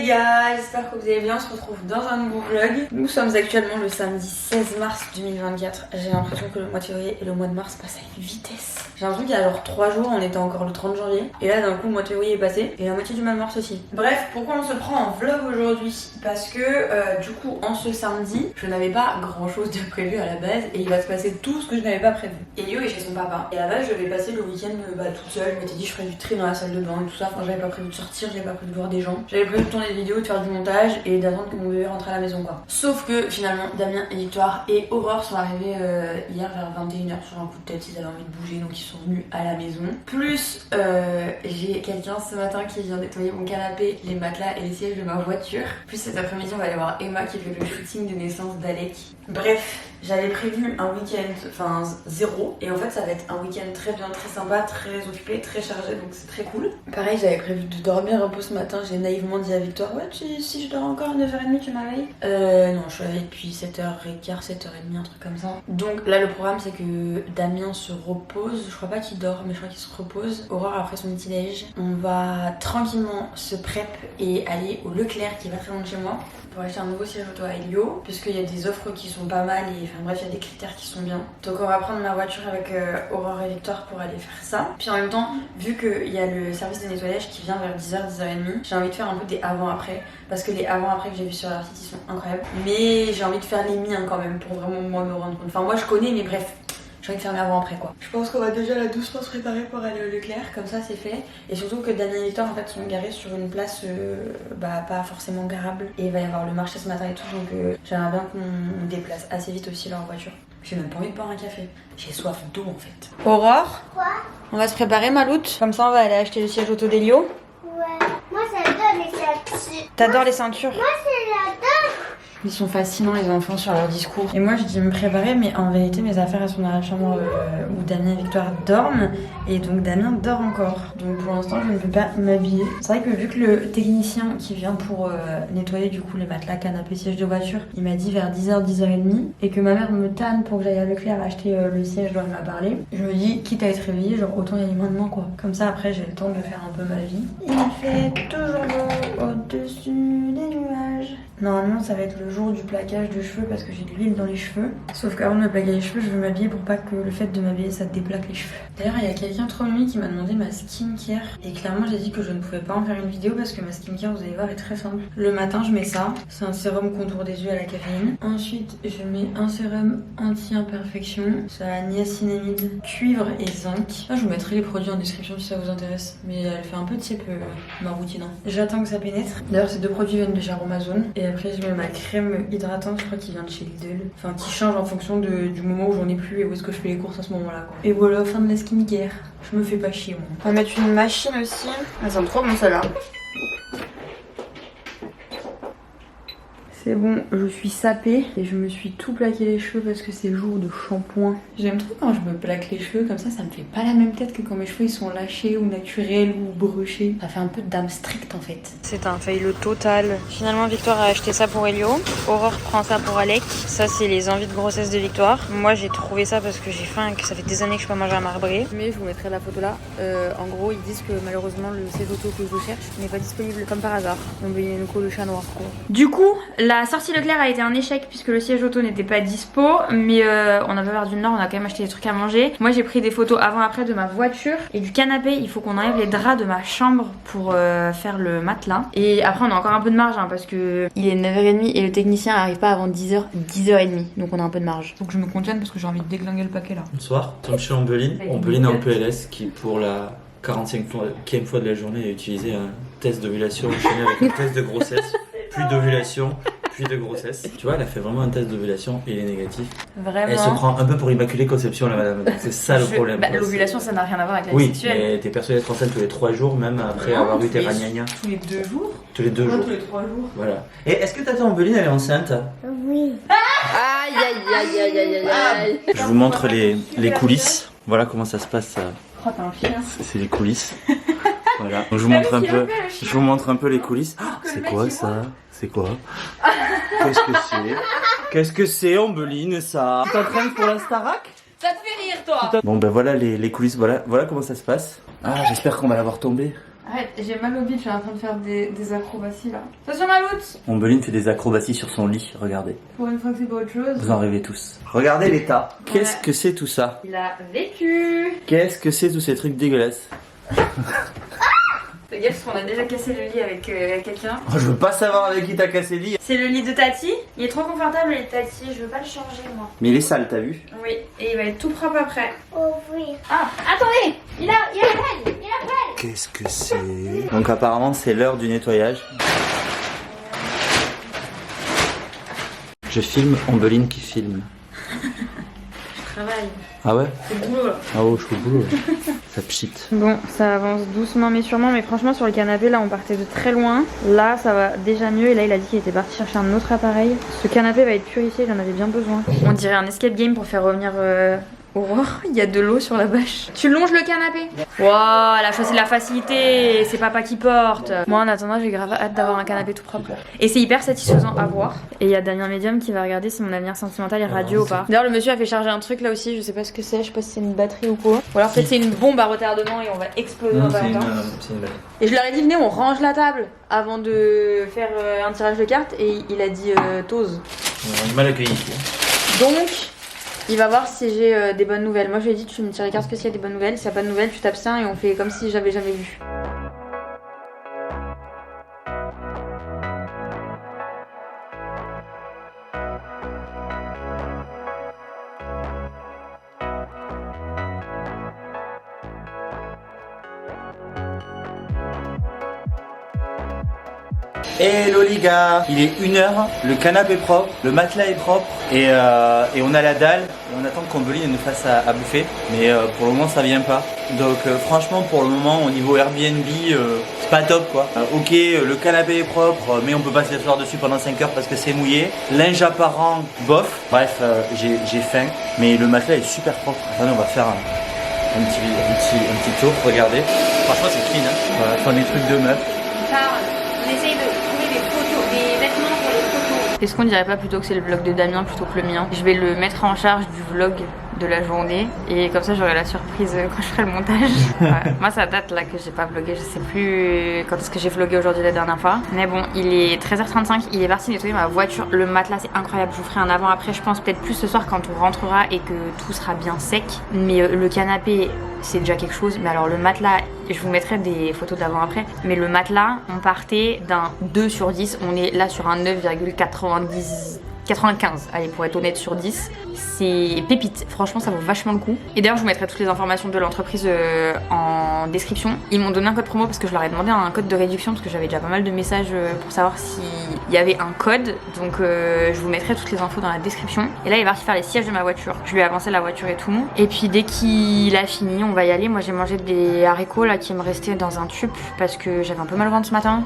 gars, j'espère que vous allez bien, on se retrouve dans un nouveau vlog. Nous sommes actuellement le samedi 16 mars 2024. J'ai l'impression que le mois de février et le mois de mars passent à une vitesse. J'ai l'impression qu'il y a genre 3 jours, on était encore le 30 janvier. Et là d'un coup le mois de février est passé et la moitié du mois de mars aussi. Bref, pourquoi on se prend en vlog aujourd'hui? Parce que du coup en ce samedi, je n'avais pas grand chose de prévu à la base et il va se passer tout ce que je n'avais pas prévu. Elio est chez son papa. Et à la base je vais passer le week-end toute seule. Je m'étais dit je ferais du tri dans la salle de bain et tout ça. Enfin j'avais pas prévu de sortir, j'avais pas prévu de voir des gens. J'avais prévu de tourner des vidéos, de faire du montage et d'attendre que mon bébé rentre à la maison quoi. Sauf que finalement Damien et Victoire et Aurore sont arrivés hier vers 21h sur un coup de tête. Ils avaient envie de bouger donc ils sont venus à la maison. Plus j'ai quelqu'un ce matin qui vient nettoyer mon canapé, les matelas et les sièges de ma voiture. Plus cet après-midi on va aller voir Emma qui fait le shooting de naissance d'Alec. Bref, j'avais prévu un week-end, enfin zéro, et en fait ça va être un week-end très bien, très sympa, très occupé, très chargé, donc c'est très cool. Pareil, j'avais prévu de dormir un peu ce matin, j'ai naïvement dit à Victoire, ouais si je dors encore à 9h30 tu m'arrives. Non, je suis réveillée depuis 7h15, 7h30, un truc comme ça. Donc là le programme c'est que Damien se repose, je crois pas qu'il dort, mais je crois qu'il se repose. Aurore après son petit déj, on va tranquillement se prep et aller au Leclerc qui est pas très loin de chez moi pour acheter un nouveau siège auto à Elio, puisqu'il y a des offres qui sont pas mal et enfin bref il y a des critères qui sont bien. Donc on va prendre ma voiture avec Aurore et Victoire pour aller faire ça. Puis en même temps, vu qu'il y a le service de nettoyage qui vient vers 10h, 10h30, j'ai envie de faire un peu des avant-après, parce que les avant-après que j'ai vus sur leur site ils sont incroyables. Mais j'ai envie de faire les miens quand même pour vraiment moi me rendre compte. Enfin moi je connais mais bref. J'ai envie de faire l'avant après quoi. Je pense qu'on va déjà la doucement se préparer pour aller au Leclerc, comme ça c'est fait. Et surtout que Damien et Victor en fait sont garés sur une place pas forcément garable. Et il va y avoir le marché ce matin et tout, donc j'aimerais bien qu'on déplace assez vite aussi leur voiture. J'ai même pas envie de boire un café. J'ai soif d'eau en fait. Aurore, Quoi? on va se préparer Maloute. Comme ça on va aller acheter le siège auto d'Elio. Ouais. Moi j'adore les ceintures. T'adores les ceintures? Moi j'adore. Ils sont fascinants les enfants sur leur discours. Et moi je dis me préparer mais en vérité mes affaires elles sont dans la chambre où Damien et Victoire dorment. Et donc Damien dort encore. Donc pour l'instant je ne peux pas m'habiller. C'est vrai que vu que le technicien qui vient pour nettoyer du coup les matelas, canapés, sièges de voiture, il m'a dit vers 10h, 10h30 et que ma mère me tanne pour que j'aille à Leclerc acheter le siège dont elle m'a parlé. Je me dis quitte à être réveillée, genre autant y aller maintenant quoi. Comme ça après j'ai le temps de faire un peu ma vie. Il fait toujours beau au-dessus des nuages. Normalement ça va être le jour du plaquage de cheveux parce que j'ai de l'huile dans les cheveux. Sauf qu'avant de me plaquer les cheveux, je veux m'habiller pour pas que le fait de m'habiller ça te déplaque les cheveux. D'ailleurs, il y a quelqu'un trop mimi qui m'a demandé ma skincare. Et clairement, j'ai dit que je ne pouvais pas en faire une vidéo parce que ma skincare, vous allez voir, est très simple. Le matin, je mets ça. C'est un sérum contour des yeux à la caféine. Ensuite, je mets un sérum anti-imperfection. C'est à niacinamide, cuivre et zinc. Là, je vous mettrai les produits en description si ça vous intéresse. Mais elle fait un peu type ma routine. J'attends que ça pénètre. D'ailleurs, ces deux produits viennent de chez Amazon. Et après, je mets ma crème hydratante, je crois qu'il vient de chez Lidl. Enfin, qui change en fonction du moment où j'en ai plus et où est-ce que je fais les courses à ce moment-là. Quoi. Et voilà, fin de la skincare. Je me fais pas chier, moi. On va mettre une machine aussi. Elle sent trop bon, celle-là. C'est bon, je suis sapée et je me suis tout plaqué les cheveux parce que c'est jour de shampoing. J'aime trop quand je me plaque les cheveux comme ça me fait pas la même tête que quand mes cheveux ils sont lâchés ou naturels ou brochés. Ça fait un peu de dame stricte en fait. C'est un fail total. Finalement Victoire a acheté ça pour Elio. Aurore prend ça pour Alec. Ça c'est les envies de grossesse de Victoire. Moi j'ai trouvé ça parce que j'ai faim et que ça fait des années que je peux pas manger un marbré. Mais je vous mettrai la photo là. En gros ils disent que malheureusement le siège auto que je cherche n'est pas disponible comme par hasard. Donc il y a le chat noir quoi. Du coup la sortie Leclerc a été un échec puisque le siège auto n'était pas dispo, mais on a pas perdu le nord, on a quand même acheté des trucs à manger. Moi j'ai pris des photos avant-après de ma voiture et du canapé. Il faut qu'on enlève les draps de ma chambre pour faire le matelas. Et après on a encore un peu de marge parce que il est 9h30 et le technicien arrive pas avant 10h, 10h30. Donc on a un peu de marge. Faut que je me contienne parce que j'ai envie de déglinguer le paquet là. Bonsoir, je suis Ombeline. Ombeline en PLS qui pour la 45e fois de la journée a utilisé un test d'ovulation enchaîné avec un test de grossesse, puis d'ovulation, puis de grossesse. Tu vois, elle a fait vraiment un test d'ovulation et il est négatif. Vraiment. Elle se prend un peu pour Immaculée Conception, la madame. C'est ça le problème. L'ovulation ça n'a rien à voir avec la vie oui, sexuelle. mais t'es persuadée d'être enceinte tous les 3 jours, même après avoir eu tes ragnagnas. Tous les 2 jours. Tous les 2 jours. Tous les 3 jours. Voilà. Et est-ce que t'attends Ombeline, elle est enceinte? Oui. Aïe aïe aïe aïe aïe aïe. Je vous montre les coulisses. Voilà comment ça se passe. Oh t'as un chien. C'est les coulisses. Voilà. Donc, je vous montre un peu les coulisses. Oh, c'est quoi ça? C'est quoi? Qu'est-ce que c'est? Qu'est-ce que c'est, Ombeline, ça? Tu t'entraînes pour la Starac? Ça te fait rire toi? Bon ben voilà les coulisses, voilà comment ça se passe. Ah, j'espère qu'on va l'avoir tombé. Arrête, j'ai mal au bide, je suis en train de faire des acrobaties là. Attention Maloute. Ombeline fait des acrobaties sur son lit, regardez. Pour une fois que c'est pas autre chose. Vous en rêvez tous. Regardez l'état. Qu'est-ce Ouais. que c'est tout ça? Il a vécu. Qu'est-ce que c'est tous ces trucs dégueulasses? Fais gaffe parce qu'on a déjà cassé le lit avec quelqu'un. Oh, je veux pas savoir avec qui t'as cassé le lit. C'est le lit de Tati. Il est trop confortable le lit de Tati, je veux pas le changer moi. Mais il est sale, t'as vu? Oui, et il va être tout propre après. Oh oui. Ah, attendez. Il a peine. Qu'est-ce que c'est? Donc apparemment c'est l'heure du nettoyage. Je filme Ombeline qui filme. Je travaille. Ah ouais? C'est le boulot là. Ah ouais, je suis au boulot. Ça pchit. Bon, ça avance doucement mais sûrement, mais franchement sur le canapé là on partait de très loin. Là ça va déjà mieux et là il a dit qu'il était parti chercher un autre appareil. Ce canapé va être purifié, j'en avais bien besoin. On dirait un escape game pour faire revenir Aurore. Il y a de l'eau sur la bâche. Tu longes le canapé. Waouh, elle a choisi la facilité, c'est papa qui porte. Moi en attendant j'ai grave hâte d'avoir un canapé tout propre. Et c'est hyper satisfaisant à voir. Et il y a Damien Medium qui va regarder si mon avenir sentimental est radieux ou pas. D'ailleurs le monsieur a fait charger un truc là aussi, je sais pas ce que c'est, je sais pas si c'est une batterie ou quoi. Ou alors peut-être c'est une bombe à retardement et on va exploser dans pas longtemps. C'est une blague. Et je leur ai dit venez on range la table avant de faire un tirage de cartes et il a dit tose. On est mal accueillis ici. Donc il va voir si j'ai des bonnes nouvelles. Moi je lui ai dit tu me tires les cartes que s'il y a des bonnes nouvelles, s'il n'y a pas de nouvelles tu t'abstiens et on fait comme si j'avais jamais vu. Hello les gars, il est 1h, le canapé est propre, le matelas est propre et on a la dalle et on attend qu'Ombeline nous fasse à bouffer, mais pour le moment ça vient pas. Donc franchement pour le moment au niveau Airbnb c'est pas top quoi. Ok le canapé est propre mais on peut pas s'asseoir dessus pendant 5 heures parce que c'est mouillé. Linge apparent bof, bref j'ai faim mais le matelas est super propre. Attendez on va faire un petit tour, regardez. Franchement c'est clean hein. Voilà, enfin des trucs de meufs. On essaye de trouver des photos, des vêtements pour les photos. Est-ce qu'on dirait pas plutôt que c'est le vlog de Damien plutôt que le mien? Je vais le mettre en charge du vlog de la journée et comme ça j'aurai la surprise quand je ferai le montage. Ouais. Moi ça date là que j'ai pas vlogué, je sais plus quand est-ce que j'ai vlogué aujourd'hui la dernière fois. Mais bon, il est 13h35, il est parti nettoyer ma voiture. Le matelas c'est incroyable, je vous ferai un avant après je pense peut-être plus ce soir quand on rentrera et que tout sera bien sec. Mais le canapé c'est déjà quelque chose. Mais alors le matelas, je vous mettrai des photos d'avant après. Mais le matelas, on partait d'un 2 sur 10, on est là sur un 9,95. Allez, pour être honnête, sur 10. C'est pépite. Franchement, ça vaut vachement le coup. Et d'ailleurs, je vous mettrai toutes les informations de l'entreprise en description. Ils m'ont donné un code promo parce que je leur ai demandé un code de réduction parce que j'avais déjà pas mal de messages pour savoir s'il y avait un code. Donc, je vous mettrai toutes les infos dans la description. Et là, il va parti faire les sièges de ma voiture. Je lui ai avancé la voiture et tout. Et puis, dès qu'il a fini, on va y aller. Moi, j'ai mangé des haricots là qui me restaient dans un tube parce que j'avais un peu mal au ventre ce matin.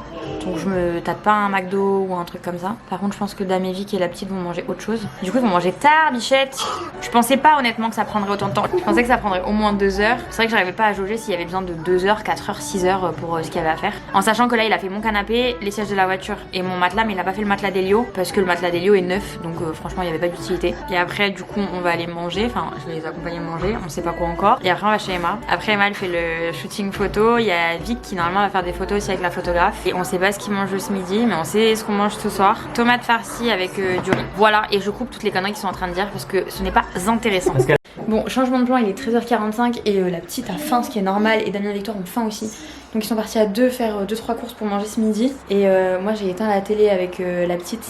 Donc, je me tâte pas un McDo ou un truc comme ça. Par contre, je pense que Dame et Vic et la petite vont manger autre chose. Du coup ils vont manger tard, bichette. Je pensais pas honnêtement que ça prendrait autant de temps. Je pensais que ça prendrait au moins 2 heures. C'est vrai que j'arrivais pas à jauger s'il y avait besoin de 2 heures, 4 heures, 6 heures pour ce qu'il y avait à faire. En sachant que là il a fait mon canapé, les sièges de la voiture et mon matelas, mais il a pas fait le matelas d'Elio parce que le matelas d'Elio est neuf. Donc franchement il y avait pas d'utilité. Et après du coup on va aller manger. Enfin je vais les accompagner manger, on sait pas quoi encore. Et après on va chez Emma. Après Emma elle fait le shooting photo. Il y a Vic qui normalement va faire des photos aussi avec la photographe. Et on sait pas ce qu'il mange ce midi, mais on sait ce qu'on mange ce soir. Tomate farcie avec du riz. Voilà, et je coupe toutes les conneries qu'ils sont en train de dire parce que ce n'est pas intéressant. Bon, changement de plan, il est 13h45 et la petite a faim, ce qui est normal, et Damien et Victor ont faim aussi. Donc ils sont partis à deux faire 2-3 courses pour manger ce midi. Et moi j'ai éteint la télé avec la petite.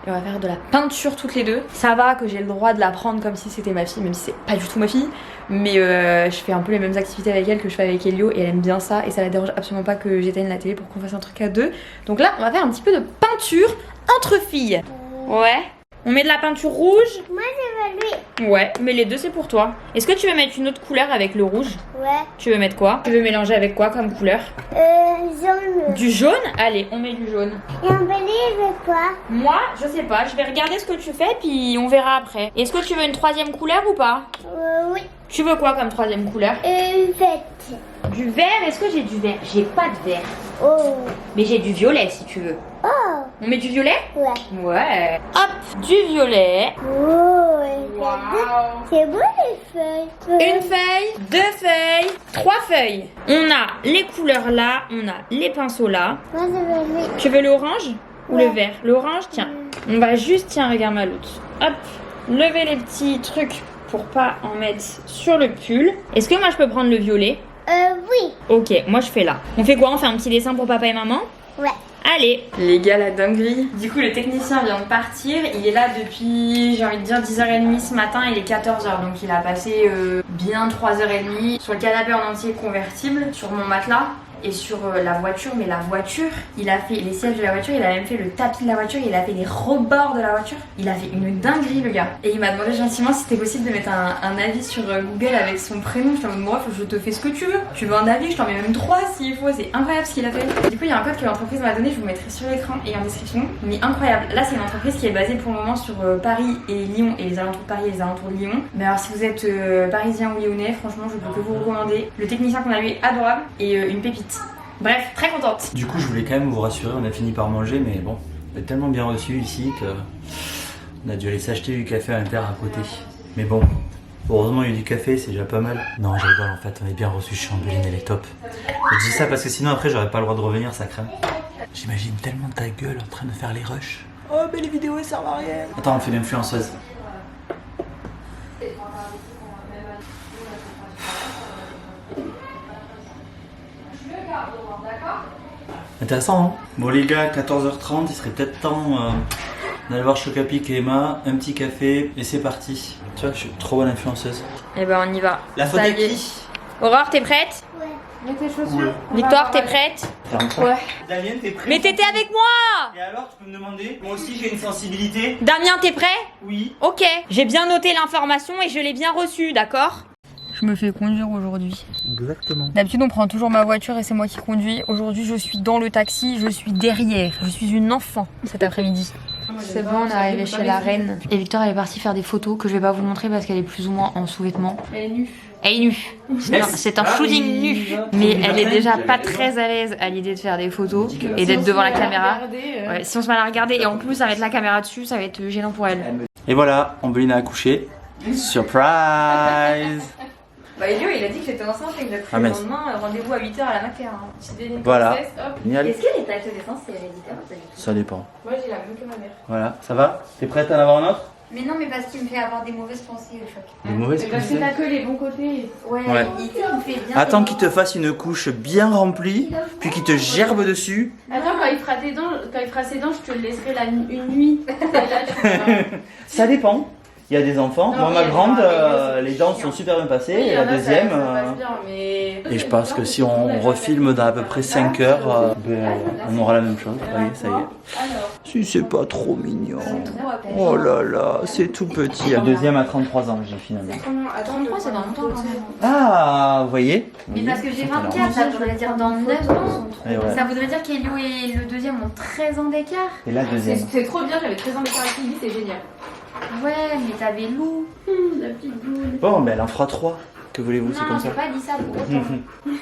Et on va faire de la peinture toutes les deux. Ça va que j'ai le droit de la prendre comme si c'était ma fille, même si c'est pas du tout ma fille. Mais je fais un peu les mêmes activités avec elle que je fais avec Elio et elle aime bien ça. Et ça la dérange absolument pas que j'éteigne la télé pour qu'on fasse un truc à deux. Donc là on va faire un petit peu de peinture entre filles. Ouais. On met de la peinture rouge. Moi je veux lui. Ouais, mais les deux c'est pour toi. Est-ce que tu veux mettre une autre couleur avec le rouge? Ouais. Tu veux mettre quoi? Tu veux mélanger avec quoi comme couleur? Jaune. Du jaune? Allez, on met du jaune. Et on peut lire quoi? Moi, je sais pas, je vais regarder ce que tu fais puis on verra après. Est-ce que tu veux une troisième couleur ou pas? Oui. Tu veux quoi comme troisième couleur? Verte. Du vert? Est-ce que j'ai du vert? J'ai pas de vert. Oh. Mais j'ai du violet si tu veux. Oh. On met du violet? Ouais. Ouais. Hop, du violet. Oh. C'est beau les feuilles. Une feuille, 2 feuilles, 3 feuilles. On a les couleurs là, on a les pinceaux là. Moi je veux lui. Tu veux l'orange ou Ouais. le vert? L'orange, tiens. On va juste, tiens, regarde ma loutre. Hop, lever les petits trucs pour pas en mettre sur le pull. Est-ce que moi je peux prendre le violet? Oui. Ok, moi je fais là. On fait quoi? On fait un petit dessin pour papa et maman? Ouais. Allez. Les gars, la dinguerie. Du coup, le technicien vient de partir. Il est là depuis, j'ai envie de dire, 10h30 ce matin. Il est 14h, donc il a passé bien 3h30 sur le canapé en entier convertible, sur mon matelas. Et sur la voiture, mais la voiture, il a fait les sièges de la voiture, il a même fait le tapis de la voiture, il a fait les rebords de la voiture. Il a fait une dinguerie, le gars. Et il m'a demandé gentiment si c'était possible de mettre un avis sur Google avec son prénom. Je suis en mode, moi, je te fais ce que tu veux. Tu veux un avis, je t'en mets même 3 s'il faut. C'est incroyable ce qu'il a fait. Du coup, il y a un code que l'entreprise m'a donné, je vous mettrai sur l'écran et en description. Mais incroyable. Là, c'est une entreprise qui est basée pour le moment sur Paris et Lyon et les alentours de Paris et les alentours de Lyon. Mais alors, si vous êtes parisien ou lyonnais, franchement, je peux que vous recommander. Le technicien qu'on a eu est adorable et une pépite. Bref, très contente. Du coup, je voulais quand même vous rassurer, on a fini par manger, mais bon, on est tellement bien reçu ici que on a dû aller s'acheter du café à l'intérieur à côté. Mais bon, heureusement il y a du café, c'est déjà pas mal. Non, je rigole en fait, on est bien reçu, Chambeline, elle est top. Je dis ça parce que sinon après j'aurais pas le droit de revenir, ça craint. J'imagine tellement ta gueule en train de faire les rushs. Oh, mais les vidéos elles servent à rien. Attends, on fait l'influenceuse. Intéressant, hein? Bon les gars, 14h30, il serait peut-être temps d'aller voir Chocapic et Emma, un petit café, et c'est parti. Tu vois, je suis trop bonne influenceuse. Et ben, on y va. La faute Ça est y est. qui? Aurore, t'es prête? Ouais. Mets tes chaussures. Victoire, t'es prête? Ouais. Damien, t'es prêt? Mais t'étais avec moi! Et alors, tu peux me demander? Moi aussi j'ai une sensibilité. Damien, t'es prêt? Oui. Ok. J'ai bien noté l'information et je l'ai bien reçue, d'accord? Je me fais conduire aujourd'hui. Exactement. D'habitude, on prend toujours ma voiture et c'est moi qui conduis. Aujourd'hui, je suis dans le taxi, je suis derrière. Je suis une enfant cet après-midi. C'est bon, on est arrivé chez la reine. Et Victoire, elle est partie faire des photos que je vais pas vous montrer parce qu'elle est plus ou moins en sous-vêtements. Elle est nue. Elle est nue. C'est un shooting nu. Mais elle est déjà pas très à l'aise à l'idée de faire des photos et d'être devant la caméra. Ouais, si on se met à la regarder et en plus à mettre la caméra dessus, ça va être gênant pour elle. Et voilà, Ambeline a accouché. Surprise! Bah Elio, il a dit que j'étais enceinte et que j'ai pris le lendemain rendez-vous à 8h à la mater. Voilà. Génial. Est-ce que les taches de naissance c'est héréditaire ou pas du tout? Ça dépend. Moi j'ai la même que ma mère. Voilà, ça va? T'es prête à en avoir un autre? Mais non, mais parce qu'il me fait avoir des mauvaises pensées, le choc. Des mauvaises Parce que t'as que les bons côtés. Ouais, Ouais. il me fait bien. Attends qu'il te fasse une couche bien remplie, puis qu'il te gerbe dessus. Attends, quand il fera tes dents, quand il fera ses dents, je te le laisserai une nuit. Et là, tu verras. Ça dépend. Il y a des enfants. Non, Moi, il y ma a des grande, enfants, les dents sont super bien passées. Oui, il Et y la en a, deuxième. ça passe bien, mais... Et je pense que si on refilme dans à peu près 5 heures, on aura la même chose. Voyez, ça y est. Alors, Si c'est pas trop mignon. Oh là là, c'est tout petit. La deuxième à 33 ans, j'ai finalement. À 33, c'est dans longtemps quand même. Ah, vous voyez? Mais Oui, parce que j'ai c'est 24, énorme. ça voudrait dire dans 9 ans. Et ouais. Ça voudrait dire qu'Elio et le deuxième ont 13 ans d'écart. Et la deuxième. c'est trop bien, j'avais 13 ans d'écart avec Lily, c'est génial. Ouais, mais t'avais Lou. La petite boule. Bon, mais elle en fera 3. Que voulez-vous, c'est Non, comme ça. j'ai pas dit ça pour autant.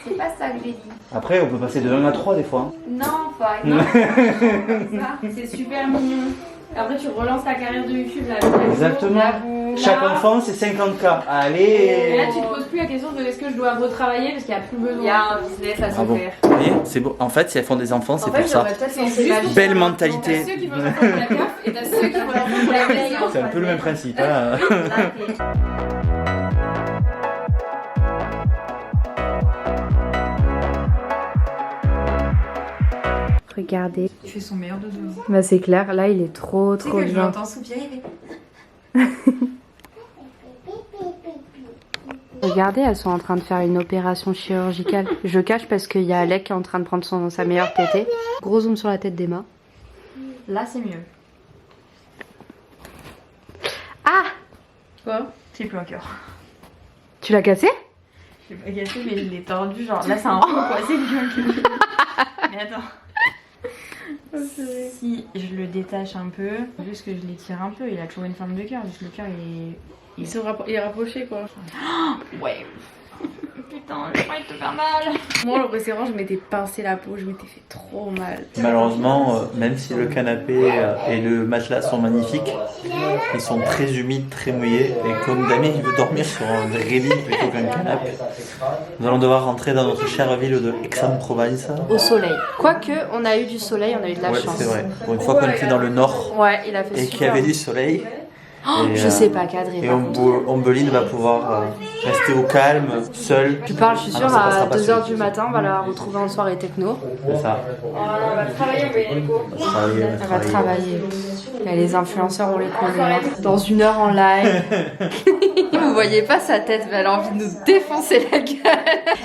C'est pas ça que j'ai dit. Après, on peut passer de 1 à 3 des fois. hein. Non, faut arrêter. Non, ça, c'est super mignon. Après, tu relances ta carrière de YouTube là. Exactement. Chaque enfant, c'est 50K. Allez. Et là, tu te poses plus la question de est-ce que je dois retravailler parce qu'il n'y a plus besoin. Il y a un business à se Bravo. faire. Vous voyez, c'est beau. En fait, si elles font des enfants, c'est pour ça. C'est juste Belle T'as mentalité. ceux qui vont l'enfant pour la CAF et t'as ceux qui vont l'enfant pour la veille. C'est un peu le même principe. Hein. Regardez. Il fait son meilleur dodo. Bah c'est clair, là il est trop Tu sais que je l'entends soupirer. Regardez, elles sont en train de faire une opération chirurgicale. Je cache parce qu'il y a Alec qui est en train de prendre sa meilleure tétée. Gros zoom sur la tête d'Emma. Là, c'est mieux. Ah! Quoi? J'ai plus un cœur. Tu l'as cassé? Je l'ai pas cassé, mais il est tordu. Genre là, c'est un peu quoi. C'est mieux. Mais attends. Si je le détache un peu, juste que je l'étire un peu, il a toujours une forme de cœur. Juste le cœur, il est. Il est rapproché quoi. Ouais. Putain, j'ai pas envie de te faire mal. Moi, le récemment, je m'étais pincé la peau, je m'étais fait trop mal. Malheureusement, même si le canapé et le matelas sont magnifiques, ils sont très humides, très mouillés. Et comme Damien il veut dormir sur un vrai lit plutôt qu'un canapé, nous allons devoir rentrer dans notre chère ville de Aix-en-Provence. Au soleil. Quoique, on a eu du soleil, on a eu de la Ouais, chance. c'est vrai. Pour une fois qu'on était dans le nord Ouais, il a fait et super. qu'il y avait du soleil. Oh, Et, je sais pas cadrer. Et par contre. Ombeline va pouvoir rester au calme, seule. Tu parles, je suis Ah sûre, non, ça à passera pas 2h seul. du matin, on va la retrouver en soirée techno. C'est ça. On va travailler, Elle va travailler. Et les influenceurs, on les connaît. Dans 1 heure en live. Vous voyez pas sa tête, mais elle a envie de nous défoncer la gueule.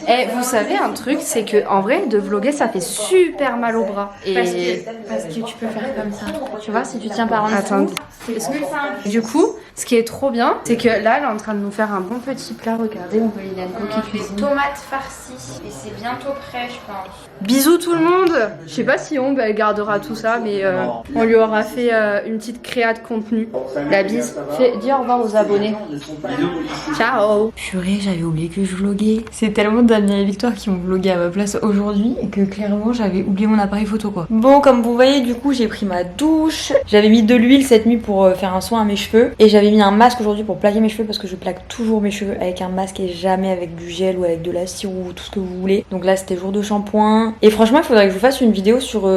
Et vous savez un truc, c'est que en vrai, de vlogger, ça fait super mal au bras. Et Parce que tu peux faire comme ça. Tu vois, si tu tiens par en dessous. attends. C'est ce que ça. Du coup, ce qui est trop bien, c'est que là, elle est en train de nous faire un bon petit plat. Regardez, on peut y aller qui cuisine. Tomates farcies. Et c'est bientôt prêt, je pense. Bisous tout le monde. Je sais pas si elle gardera tout ça, mais on lui aura fait une petite créa de contenu. La bise. Dis au revoir aux abonnés. Ciao. Purée, j'avais oublié que je vloguais. C'est tellement Damien et Victoire qui ont vlogué à ma place aujourd'hui que clairement j'avais oublié mon appareil photo quoi. Bon, comme vous voyez, du coup j'ai pris ma douche. J'avais mis de l'huile cette nuit pour faire un soin à mes cheveux. Et j'avais mis un masque aujourd'hui pour plaquer mes cheveux parce que je plaque toujours mes cheveux avec un masque et jamais avec du gel ou avec de la cire ou tout ce que vous voulez. Donc là c'était jour de shampoing. Et franchement il faudrait que je vous fasse une vidéo sur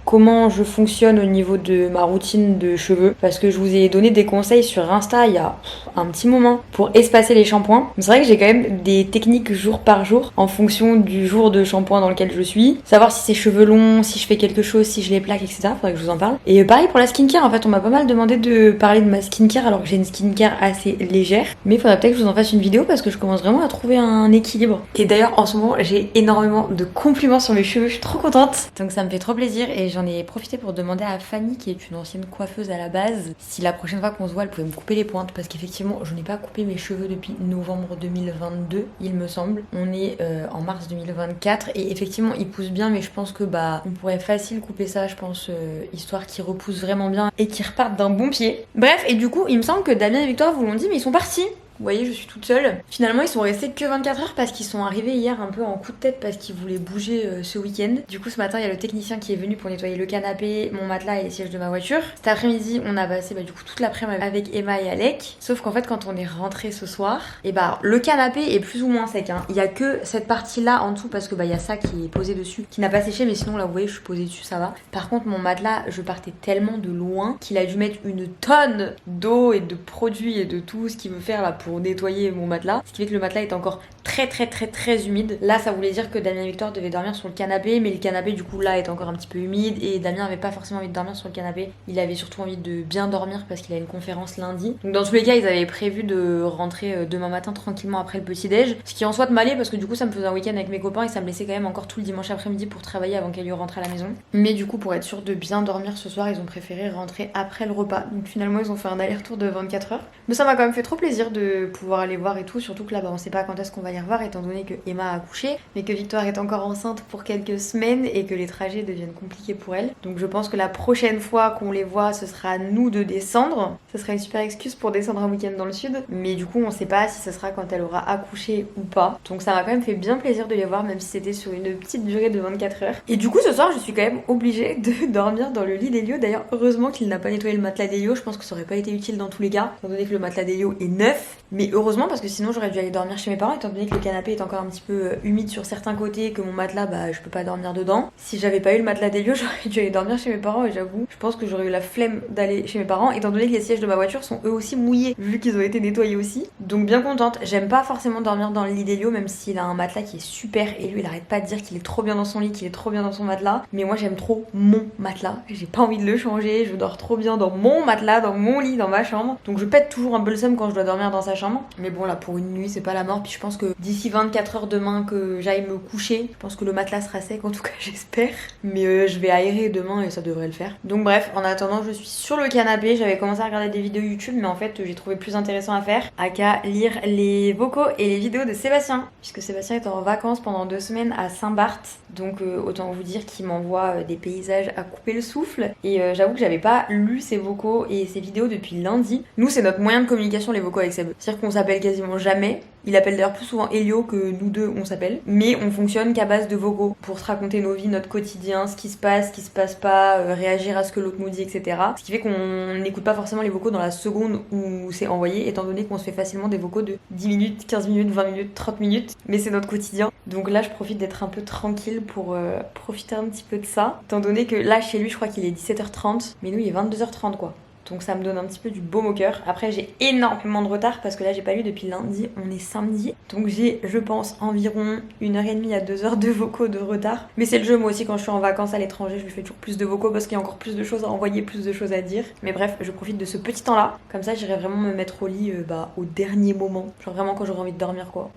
comment je fonctionne au niveau de ma routine de cheveux parce que je vous ai donné des conseils sur Insta il y a un petit moment pour espacer les shampoings. Mais c'est vrai que j'ai quand même des techniques jour par jour en fonction du jour de shampoing dans lequel je suis. Savoir si c'est cheveux longs, si je fais quelque chose, si je les plaque, etc. Faudrait que je vous en parle. Et pareil pour la skincare, en fait on m'a pas mal demandé de parler de ma skincare alors que j'ai une skincare assez légère. Mais il faudrait peut-être que je vous en fasse une vidéo parce que je commence vraiment à trouver un équilibre. Et d'ailleurs en ce moment j'ai énormément de compliments sur mes cheveux, je suis trop contente. Donc ça me fait trop plaisir et j'en ai profité pour demander à Fanny, qui est une ancienne coiffeuse à la base, si la prochaine fois qu'on se voit, elle pouvait me couper les pointes parce qu'effectivement, je n'ai pas coupé mes cheveux depuis novembre 2022, il me semble. On est en mars 2024 et effectivement, ils poussent bien, mais je pense que on pourrait facile couper ça, je pense, histoire qu'ils repoussent vraiment bien et qu'ils repartent d'un bon pied. Bref, et du coup, il me semble que Damien et Victoire vous l'ont dit, mais ils sont partis. Vous voyez, je suis toute seule. Finalement, ils sont restés que 24 heures parce qu'ils sont arrivés hier un peu en coup de tête parce qu'ils voulaient bouger ce week-end. Du coup, ce matin, il y a le technicien qui est venu pour nettoyer le canapé, mon matelas et les sièges de ma voiture. Cet après-midi, on a passé du coup toute l'après-midi avec Emma et Alec. Sauf qu'en fait, quand on est rentré ce soir, le canapé est plus ou moins sec. Il y a que cette partie-là en dessous parce que il y a ça qui est posé dessus, qui n'a pas séché, mais sinon là, vous voyez, je suis posée dessus, ça va. Par contre, mon matelas, je partais tellement de loin qu'il a dû mettre une tonne d'eau et de produits et de tout ce qu'il veut faire là pour nettoyer mon matelas, ce qui fait que le matelas est encore très humide. Là ça voulait dire que Damien et Victor devaient dormir sur le canapé, mais le canapé du coup là est encore un petit peu humide et Damien avait pas forcément envie de dormir sur le canapé, il avait surtout envie de bien dormir parce qu'il a une conférence lundi. Donc dans tous les cas ils avaient prévu de rentrer demain matin tranquillement après le petit déj, ce qui en soit m'allait parce que du coup ça me faisait un week-end avec mes copains et ça me laissait quand même encore tout le dimanche après-midi pour travailler avant qu'elle rentre à la maison. Mais du coup pour être sûr de bien dormir ce soir ils ont préféré rentrer après le repas, donc finalement ils ont fait un aller-retour de 24 heures. Mais ça m'a quand même fait trop plaisir de pouvoir aller voir et tout, surtout que là on sait pas quand est-ce qu'on va y revoir étant donné que Emma a accouché, mais que Victoire est encore enceinte pour quelques semaines et que les trajets deviennent compliqués pour elle. Donc je pense que la prochaine fois qu'on les voit, ce sera à nous de descendre. Ce sera une super excuse pour descendre un week-end dans le sud, mais du coup on sait pas si ce sera quand elle aura accouché ou pas. Donc ça m'a quand même fait bien plaisir de les voir, même si c'était sur une petite durée de 24 heures. Et du coup ce soir je suis quand même obligée de dormir dans le lit d'Elio. D'ailleurs heureusement qu'il n'a pas nettoyé le matelas d'Elio, je pense que ça aurait pas été utile dans tous les cas, étant donné que le matelas d'Elio est neuf. Mais heureusement parce que sinon j'aurais dû aller dormir chez mes parents étant donné que le canapé est encore un petit peu humide sur certains côtés et que mon matelas je peux pas dormir dedans. Si j'avais pas eu le matelas d'Elio j'aurais dû aller dormir chez mes parents et j'avoue je pense que j'aurais eu la flemme d'aller chez mes parents étant donné que les sièges de ma voiture sont eux aussi mouillés vu qu'ils ont été nettoyés aussi. Donc bien contente. J'aime pas forcément dormir dans le lit d'Elio même s'il a un matelas qui est super et lui il arrête pas de dire qu'il est trop bien dans son lit, qu'il est trop bien dans son matelas, mais moi j'aime trop mon matelas, j'ai pas envie de le changer, je dors trop bien dans mon matelas, dans mon lit, dans ma chambre. Donc je pète toujours un peu le seum quand je dois dormir dans sa chambre, mais bon là pour une nuit c'est pas la mort. Puis je pense que d'ici 24 heures demain que j'aille me coucher, je pense que le matelas sera sec, en tout cas j'espère, mais je vais aérer demain et ça devrait le faire. Donc bref, en attendant je suis sur le canapé, j'avais commencé à regarder des vidéos YouTube mais en fait j'ai trouvé plus intéressant à faire, à qu'à lire les vocaux et les vidéos de Sébastien, puisque Sébastien est en vacances pendant 2 semaines à Saint-Barth, donc autant vous dire qu'il m'envoie des paysages à couper le souffle. Et j'avoue que j'avais pas lu ses vocaux et ses vidéos depuis lundi. Nous c'est notre moyen de communication les vocaux avec Seb, c'est-à-dire qu'on s'appelle quasiment jamais, Il appelle d'ailleurs plus souvent Elio que nous deux on s'appelle. Mais on fonctionne qu'à base de vocaux pour se raconter nos vies, notre quotidien, ce qui se passe pas, réagir à ce que l'autre nous dit, etc. Ce qui fait qu'on n'écoute pas forcément les vocaux dans la seconde où c'est envoyé, étant donné qu'on se fait facilement des vocaux de 10 minutes, 15 minutes, 20 minutes, 30 minutes. Mais c'est notre quotidien. Donc là je profite d'être un peu tranquille pour profiter un petit peu de ça. Étant donné que là chez lui je crois qu'il est 17h30, mais nous il est 22h30 quoi. Donc ça me donne un petit peu du baume au cœur. Après j'ai énormément de retard parce que là j'ai pas lu depuis lundi, on est samedi. Donc j'ai je pense environ 1h30 à 2h de vocaux de retard. Mais c'est le jeu, moi aussi quand je suis en vacances à l'étranger je lui fais toujours plus de vocaux parce qu'il y a encore plus de choses à envoyer, plus de choses à dire. Mais bref, je profite de ce petit temps là. Comme ça j'irai vraiment me mettre au lit au dernier moment. Genre vraiment quand j'aurai envie de dormir quoi.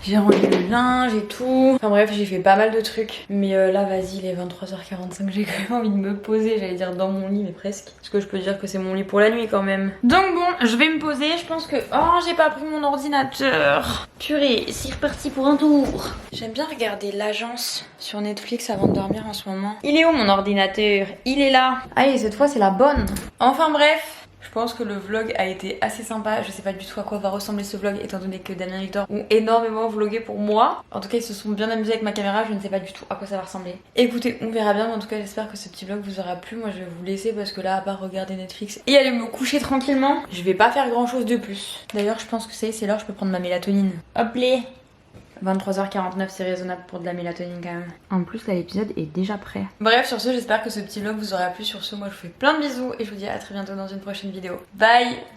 J'ai rangé le linge et tout. Enfin bref, j'ai fait pas mal de trucs. Mais là, vas-y, il est 23h45. J'ai quand même envie de me poser. J'allais dire dans mon lit, mais presque. Parce que je peux dire que c'est mon lit pour la nuit quand même. Donc bon, je vais me poser. Je pense que... Oh, j'ai pas pris mon ordinateur. Purée, c'est reparti pour un tour. J'aime bien regarder l'agence sur Netflix avant de dormir en ce moment. Il est où mon ordinateur? Il est là. Allez, cette fois, c'est la bonne. Enfin bref. Je pense que le vlog a été assez sympa. Je sais pas du tout à quoi va ressembler ce vlog étant donné que Damien et Victor ont énormément vlogué pour moi. En tout cas ils se sont bien amusés avec ma caméra. Je ne sais pas du tout à quoi ça va ressembler. Écoutez, on verra bien, mais en tout cas j'espère que ce petit vlog vous aura plu. Moi je vais vous laisser parce que là à part regarder Netflix et aller me coucher tranquillement, je vais pas faire grand chose de plus. D'ailleurs je pense que c'est l'heure, je peux prendre ma mélatonine. Hop les 23h49, c'est raisonnable pour de la mélatonine quand même. En plus là l'épisode est déjà prêt. Bref, sur ce j'espère que ce petit vlog vous aura plu. Sur ce moi je vous fais plein de bisous et je vous dis à très bientôt dans une prochaine vidéo. Bye.